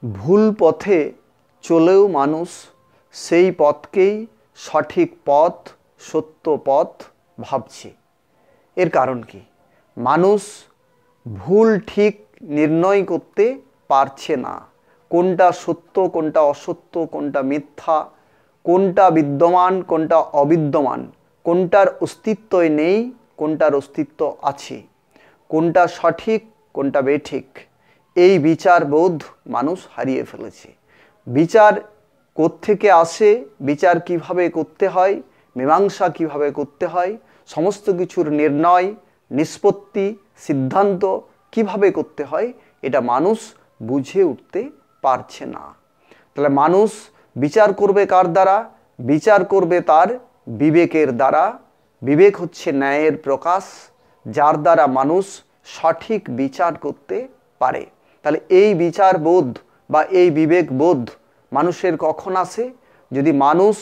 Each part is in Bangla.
ভুল পথে চলেও মানুষ সেই পথকেই সঠিক পথ, সত্য পথ ভাবছে। এর কারণ কি? মানুষ ভুল ঠিক নির্ণয় করতে পারছে না। কোনটা সত্য, কোনটা অসত্য, কোনটা মিথ্যা, কোনটা বিদ্যমান, কোনটা অবিদ্যমান, কোনটার অস্তিত্বই নেই, কোনটার অস্তিত্ব আছে, কোনটা সঠিক, কোনটা বেঠিক, এই বিচার বোধ মানুষ হারিয়ে ফেলেছে। বিচার কোত্থেকে আসে, বিচার কিভাবে করতে হয়, মীমাংসা কিভাবে করতে হয়, সমস্ত কিছুর নির্ণয়, নিষ্পত্তি, সিদ্ধান্ত কিভাবে করতে হয়, এটা মানুষ বুঝে উঠতে পারছে না। তাহলে মানুষ বিচার করবে কার দ্বারা? বিচার করবে তার বিবেকের দ্বারা। বিবেক হচ্ছে ন্যায়ের প্রকাশ, যার দ্বারা মানুষ সঠিক বিচার করতে পারে। তাহলে এই বিচার বোধ বা এই বিবেক বোধ মানুষের কখন আসে? যদি মানুষ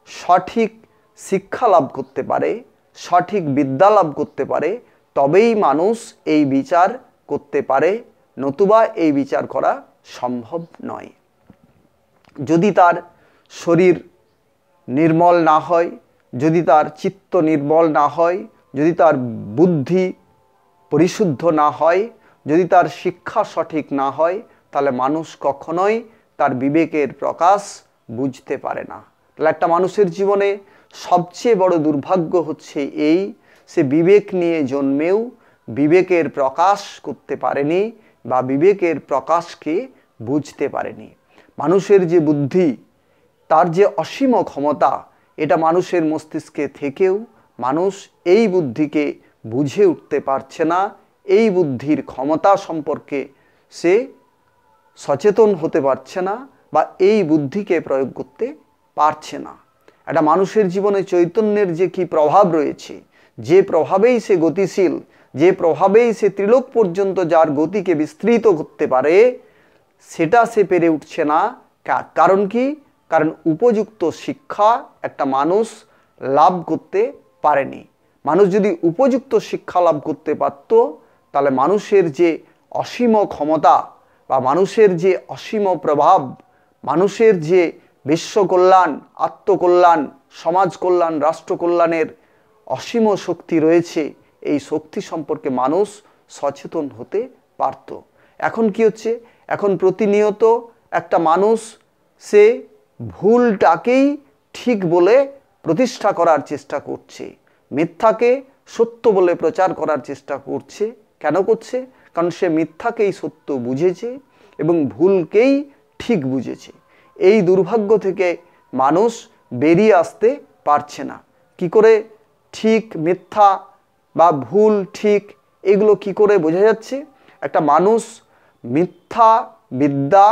সঠিক শিক্ষা লাভ করতে পারে, সঠিক বিদ্যা লাভ করতে পারে, তবেই মানুষ এই বিচার করতে পারে, নতুবা এই বিচার করা সম্ভব নয়। যদি তার শরীর নির্মল না হয়, যদি তার চিত্ত নির্মল না হয়, যদি তার বুদ্ধি পরিশুদ্ধ না হয়, যদি তার শিক্ষা সঠিক না হয়, তাহলে মানুষ কখনোই তার বিবেকের প্রকাশ বুঝতে পারে না। তাহলে একটা মানুষের জীবনে সবচেয়ে বড় দুর্ভাগ্য হচ্ছে এই, সে বিবেক নিয়ে জন্মেও বিবেকের প্রকাশ করতে পারেনি বা বিবেকের প্রকাশকে বুঝতে পারেনি। মানুষের যে বুদ্ধি, তার যে অসীম ক্ষমতা, এটা মানুষের মস্তিষ্কে থেকেও মানুষ এই বুদ্ধিকে বুঝে উঠতে পারছে না। এই বুদ্ধির ক্ষমতা সম্পর্কে সে সচেতন হতে পারছে না বা এই বুদ্ধিকে প্রয়োগ করতে পারছে না। একটা মানুষের জীবনে চৈতন্যের যে কি প্রভাব রয়েছে, যে প্রভাবেই সে গতিশীল, যে প্রভাবেই সে ত্রিলোক পর্যন্ত যার গতিকে বিস্তৃত করতে পারে, সেটা সে পেরে উঠছে না। কারণ কি? কারণ উপযুক্ত শিক্ষা একটা মানুষ লাভ করতে পারেনি। মানুষ যদি উপযুক্ত শিক্ষা লাভ করতে পারত, তাহলে মানুষের যে অসীম ক্ষমতা বা মানুষের যে অসীম প্রভাব, মানুষের যে বিশ্বকল্যাণ, আত্মকল্যাণ, সমাজ কল্যাণ, রাষ্ট্র কল্যাণের অসীম শক্তি রয়েছে, এই শক্তি সম্পর্কে মানুষ সচেতন হতে পারত। এখন কি হচ্ছে? এখন প্রতিনিয়ত একটা মানুষ সে ভুলটাকেই ঠিক বলে প্রতিষ্ঠা করার চেষ্টা করছে, মিথ্যাকে সত্য বলে প্রচার করার চেষ্টা করছে। কেন করছে? কারণ সে মিথ্যাকেই সত্য বুঝেছে এবং ভুলকেই ঠিক বুঝেছে। এই দুর্ভাগ্য থেকে মানুষ বেরিয়ে আসতে পারছে না। কি করে ঠিক মিথ্যা বা ভুল ঠিক এগুলো কি করে বোঝা যাচ্ছে? একটা মানুষ মিথ্যা বিদ্যা,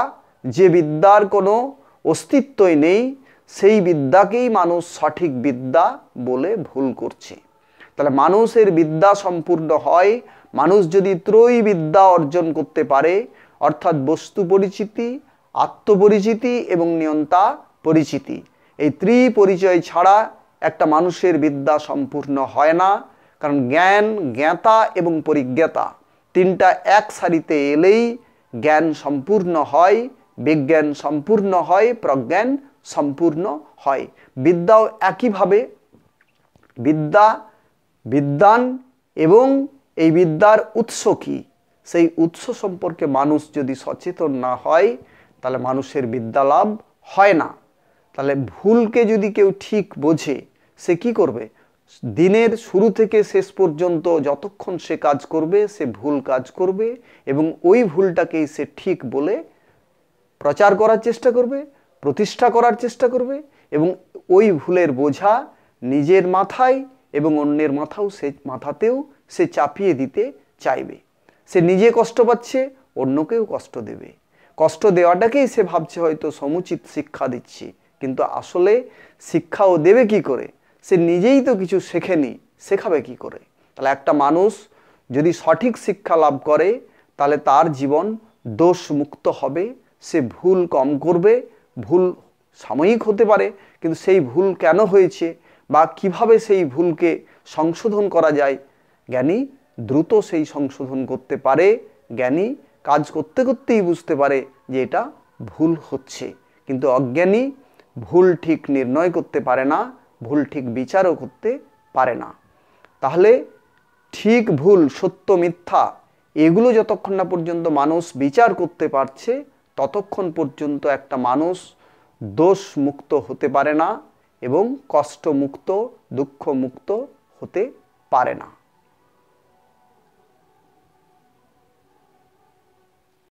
যে বিদ্যার কোনো অস্তিত্বই নেই, সেই বিদ্যাকেই মানুষ সঠিক বিদ্যা বলে ভুল করছে। তাহলে মানুষের বিদ্যা সম্পূর্ণ হয় মানুষ যদি ত্রয়ী বিদ্যা অর্জন করতে পারে, অর্থাৎ বস্তু পরিচিতি, আত্মপরিচিতি এবং নিয়ন্তা পরিচিতি। এই ত্রিপরিচয় ছাড়া একটা মানুষের বিদ্যা সম্পূর্ণ হয় না। কারণ জ্ঞান, জ্ঞাতা এবং পরিজ্ঞাতা তিনটা এক সারিতে এলেই জ্ঞান সম্পূর্ণ হয়, বিজ্ঞান সম্পূর্ণ হয়, প্রজ্ঞান সম্পূর্ণ হয়। বিদ্যাও একইভাবে, বিদ্যা, বিদ্বান এবং এই বিদ্যার উৎস কি, সেই উৎস সম্পর্কে মানুষ যদি সচেতন না হয়, তাহলে মানুষের বিদ্যা লাভ হয় না। তাহলে ভুলকে যদি কেউ ঠিক বোঝে, সে কি করবে? দিনের শুরু থেকে শেষ পর্যন্ত যতক্ষণ সে কাজ করবে, সে ভুল কাজ করবে এবং ওই ভুলটাকেই সে ঠিক বলে প্রচার করার চেষ্টা করবে, প্রতিষ্ঠা করার চেষ্টা করবে এবং ওই ভুলের বোঝা নিজের মাথায় এবং অন্যের মাথাতেও সে চাপিয়ে দিতে চাইবে। সে নিজে কষ্ট পাচ্ছে, অন্যকেও কষ্ট দেবে। কষ্ট দেওয়াটাকেই সে ভাবছে হয়তো সমুচিত শিক্ষা দিচ্ছি, কিন্তু আসলে শিক্ষাও দেবে কি করে? সে নিজেই তো কিছু শেখেনি, শেখাবে কি করে? তাহলে একটা মানুষ যদি সঠিক শিক্ষা লাভ করে, তাহলে তার জীবন দোষ মুক্ত হবে। সে ভুল কম করবে। ভুল সাময়িক হতে পারে, কিন্তু সেই ভুল কেন হয়েছে বা কিভাবে সেই ভুলকে সংশোধন করা যায়, জ্ঞানী দ্রুত সেই সংশোধন করতে পারে। জ্ঞানী কাজ করতে করতেই বুঝতে পারে যে এটা ভুল হচ্ছে, কিন্তু অজ্ঞানী ভুল ঠিক নির্ণয় করতে পারে না, ভুল ঠিক বিচারও করতে পারে না। তাহলে ঠিক ভুল, সত্য মিথ্যা এগুলো যতক্ষণ না পর্যন্ত মানুষ বিচার করতে পারছে, ততক্ষণ পর্যন্ত একটা মানুষ দোষ মুক্ত হতে পারে না এবং কষ্ট মুক্ত, দুঃখ মুক্ত হতে পারে না।